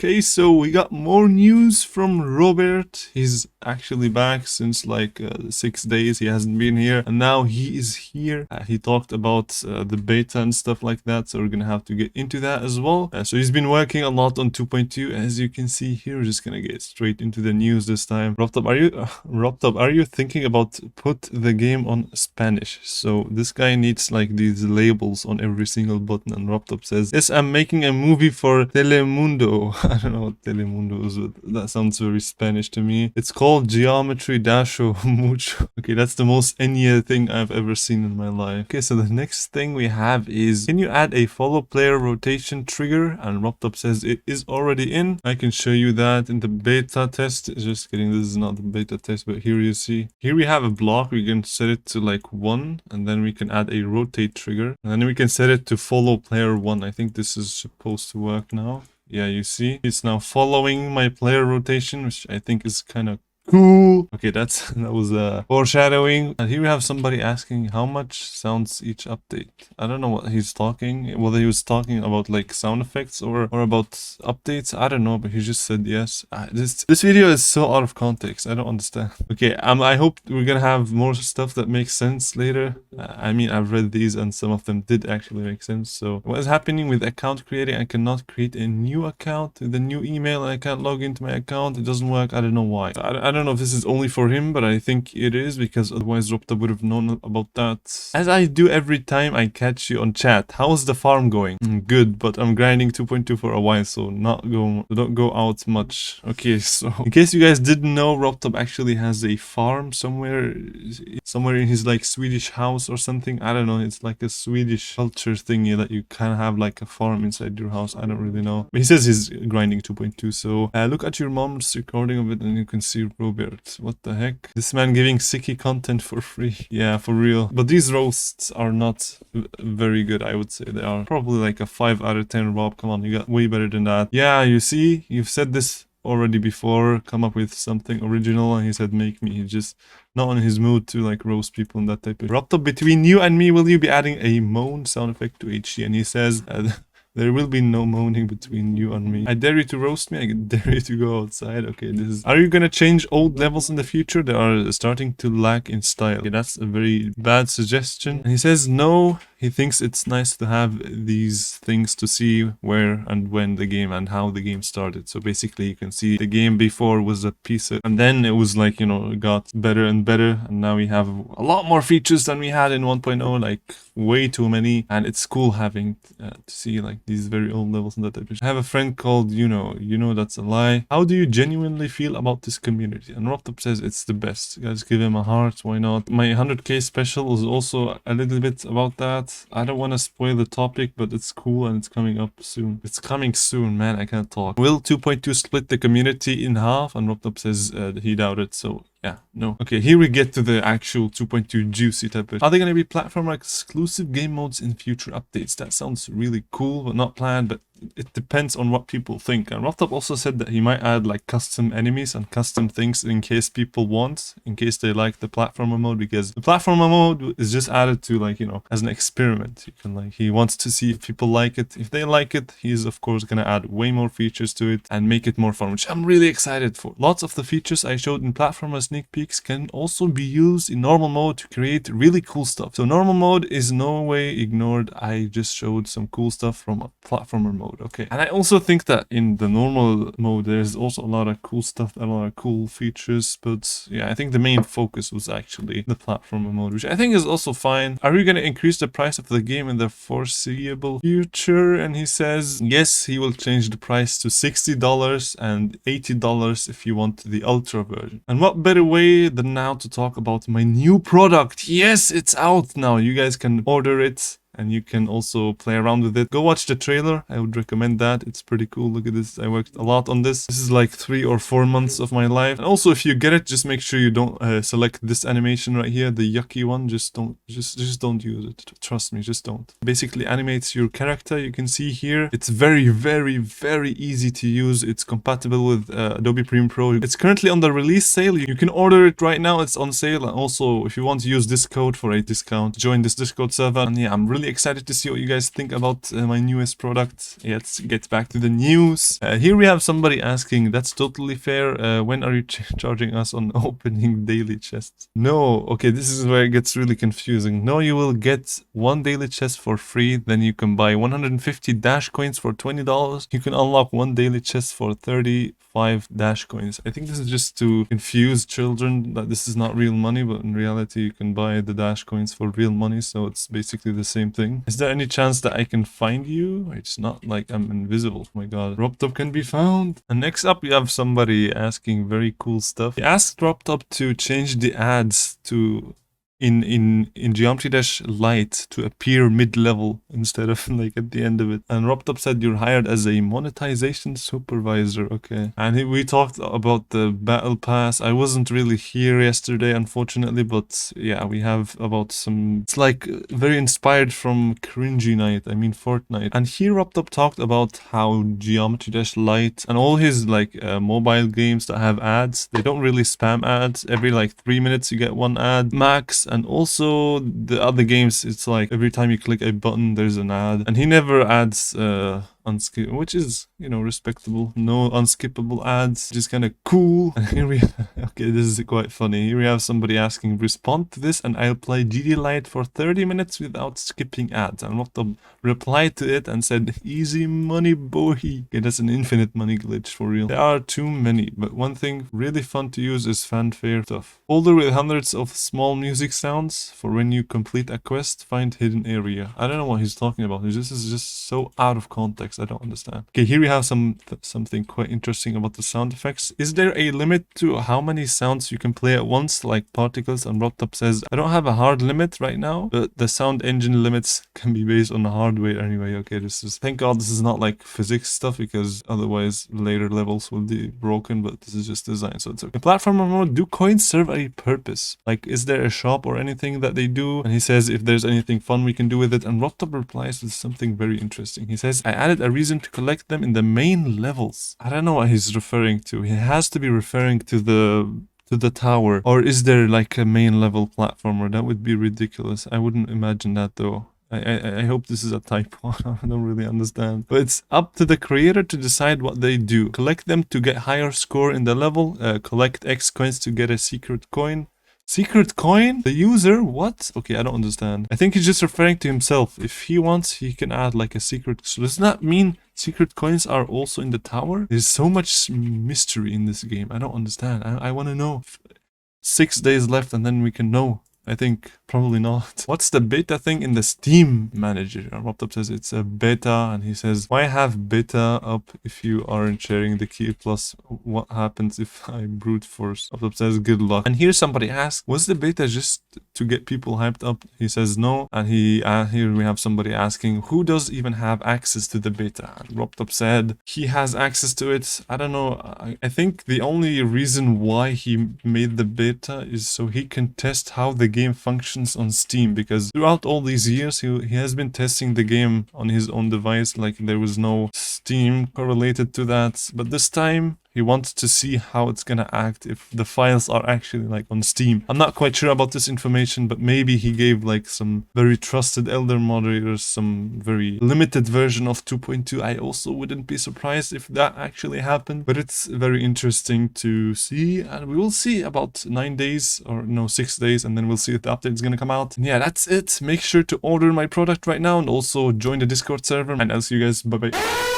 Okay, so we got more news from Robert. He's actually back since like 6 days. He hasn't been here, and now he is here. He talked about the beta and stuff like that, so we're gonna have to get into that as well. So he's been working a lot on 2.2, as you can see here. We're just gonna get straight into the news this time. RobTop, are you thinking about put the game on Spanish? So this guy needs like these labels on every single button, and RobTop says, "Yes, I'm making a movie for Telemundo." I don't know what Telemundo is, but that sounds very Spanish to me. It's called Geometry Dasho Mucho. Okay, that's the most Enya thing I've ever seen in my life. Okay, so the next thing we have is, can you add a follow player rotation trigger? And RobTop says it is already in. I can show you that in the beta test. Just kidding, this is not the beta test, but here you see. Here we have a block. We can set it to like 1, and then we can add a rotate trigger. And then we can set it to follow player 1. I think this is supposed to work now. Yeah, you see, it's now following my player rotation, which I think is kind of cool. Okay, that was foreshadowing. And here we have somebody asking how much sounds each update. I don't know what he's talking, whether he was talking about like sound effects or about updates. I don't know, but he just said yes. This video is so out of context. I don't understand. Okay, I hope we're gonna have more stuff that makes sense later. I mean, I've read these and some of them did actually make sense. So what is happening with account creating? I cannot create a new account with a new email, and I can't log into my account. It doesn't work. I don't know why. I don't know if this is only for him, but I think it is, because otherwise RobTop would have known about that. As I do every time I catch you on chat. How's the farm going? Good, but I'm grinding 2.2 for a while, so don't go out much. Okay, so in case you guys didn't know, RobTop actually has a farm somewhere in his like Swedish house or something. I don't know. It's like a Swedish culture thingy that you kind of have like a farm inside your house. I don't really know. But he says he's grinding 2.2. So look at your mom's recording of it, and you can see Robert. What the heck? This man giving sicky content for free. Yeah, for real. But these roasts are not very good, I would say. They are probably like a 5 out of 10. Rob, come on, you got way better than that. Yeah, you see, you've said this already before. Come up with something original, and he said make me. He's just not in his mood to like roast people and that type of. RobTop, between you and me, will you be adding a moan sound effect to HD? And he says there will be no moaning between you and me. I dare you to roast me. I dare you to go outside. Okay, this is... Are you gonna change old levels in the future? They are starting to lack in style. Okay, that's a very bad suggestion. And he says no. He thinks it's nice to have these things to see where and when the game and how the game started. So basically you can see the game before was a piece of, and then it was like, you know, it got better and better, and now we have a lot more features than we had in 1.0, like way too many. And it's cool having to see like these very old levels and that type of. I have a friend called you know that's a lie. How do you genuinely feel about this community? And RobTop says it's the best. You guys give him a heart, why not? My 100k special is also a little bit about that. I don't want to spoil the topic, but it's cool and it's coming up soon. It's coming soon, man. I can't talk. Will 2.2 split the community in half? And RobTop says he doubted, so yeah, no. Okay, here we get to the actual 2.2 juicy type of. Are there going to be platform exclusive game modes in future updates? That sounds really cool, but not planned, but it depends on what people think. And RobTop also said that he might add like custom enemies and custom things in case people want, in case they like the platformer mode, because the platformer mode is just added to like, you know, as an experiment. You can like, he wants to see if people like it. If they like it, he's of course going to add way more features to it and make it more fun, which I'm really excited for. Lots of the features I showed in platformer sneak peeks can also be used in normal mode to create really cool stuff. So normal mode is no way ignored. I just showed some cool stuff from a platformer mode. Okay, and I also think that in the normal mode there's also a lot of cool stuff, a lot of cool features, but yeah, I think the main focus was actually the platformer mode, which I think is also fine. Are we going to increase the price of the game in the foreseeable future? And he says yes, he will change the price to $60 and $80 if you want the ultra version. And what better way than now to talk about my new product? Yes, it's out now. You guys can order it, and you can also play around with it. Go watch the trailer. I would recommend that. It's pretty cool. Look at this. I worked a lot on this. This is like 3 or 4 months of my life. And also, if you get it, just make sure you don't select this animation right here, the yucky one. Just don't use it. Trust me, just don't. Basically animates your character. You can see here. It's very, very, very easy to use. It's compatible with Adobe Premiere Pro. It's currently on the release sale. You can order it right now. It's on sale. And also, if you want to use this code for a discount, join this Discord server. And yeah, I'm really really excited to see what you guys think about my newest product. Let's get back to the news. Here we have somebody asking, that's totally fair. When are you charging us on opening daily chests? No, okay, this is where it gets really confusing. No, you will get one daily chest for free, then you can buy 150 dash coins for $20. You can unlock one daily chest for 35 dash coins. I think this is just to confuse children that this is not real money, but in reality you can buy the dash coins for real money, so it's basically the same thing. Is there any chance that I can find you? It's not like I'm invisible. Oh my god. RobTop can be found. And next up we have somebody asking very cool stuff. He asked RobTop to change the ads to in Geometry Dash Lite to appear mid-level instead of like at the end of it. And RobTop said you're hired as a monetization supervisor. Okay. And we talked about the battle pass. I wasn't really here yesterday, unfortunately, but yeah, we have about some, it's like very inspired from Cringy Night, I mean Fortnite. And here RobTop talked about how Geometry Dash Lite and all his like mobile games that have ads, they don't really spam ads. Every like 3 minutes you get one ad max. And also the other games, it's like every time you click a button there's an ad, and he never adds unskip, which is, you know, respectable. No unskippable ads, just kind of cool. And here we okay, this is quite funny. Here we have somebody asking, respond to this and I'll play GD Lite for 30 minutes without skipping ads. And RobTop replied to it and said, easy money boy. Okay, that's an infinite money glitch for real. There are too many, but one thing really fun to use is fanfare stuff. Folder with hundreds of small music sounds for when you complete a quest, find hidden area. I don't know what he's talking about. This is just so out of context. I don't understand. Okay, here we have something quite interesting about the sound effects. Is there a limit to how many sounds you can play at once, like particles? And RobTop says, I don't have a hard limit right now, but the sound engine limits can be based on the hardware anyway. Okay, this is, thank God this is not like physics stuff, because otherwise later levels will be broken, but this is just design, so it's okay. In platformer mode, do coins serve a purpose? Like, is there a shop or anything that they do? And he says if there's anything fun we can do with it, and RobTop replies with something very interesting. He says, I added a reason to collect them in the main levels. I don't know what he's referring to. He has to be referring to the tower. Or is there like a main level platformer? That would be ridiculous. I wouldn't imagine that though. I hope this is a typo. I don't really understand. But it's up to the creator to decide what they do. Collect them to get higher score in the level. Collect X coins to get a secret coin. Secret coin? The user? What? Okay, I don't understand. I think he's just referring to himself. If he wants, he can add like a secret. So does that mean secret coins are also in the tower? There's so much mystery in this game. I don't understand. I want to know. 6 days left and then we can know. I think probably not. What's the beta thing in the Steam manager? RobTop says it's a beta, and he says, why have beta up if you aren't sharing the key? Plus, what happens if I brute force? RobTop says, good luck. And here somebody asks, was the beta just to get people hyped up? He says no. And here we have somebody asking, who does even have access to the beta? And RobTop said he has access to it. I don't know. I think the only reason why he made the beta is so he can test how the game functions on Steam, because throughout all these years he has been testing the game on his own device, like there was no Steam correlated to that. But this time he wants to see how it's gonna act if the files are actually like on Steam. I'm not quite sure about this information, but maybe he gave like some very trusted elder moderators some very limited version of 2.2. I also wouldn't be surprised if that actually happened, but it's very interesting to see, and we will see about 9 days, or no, 6 days, and then we'll see if the update is gonna come out. And yeah, that's it. Make sure to order my product right now and also join the Discord server, and I'll see you guys. Bye bye.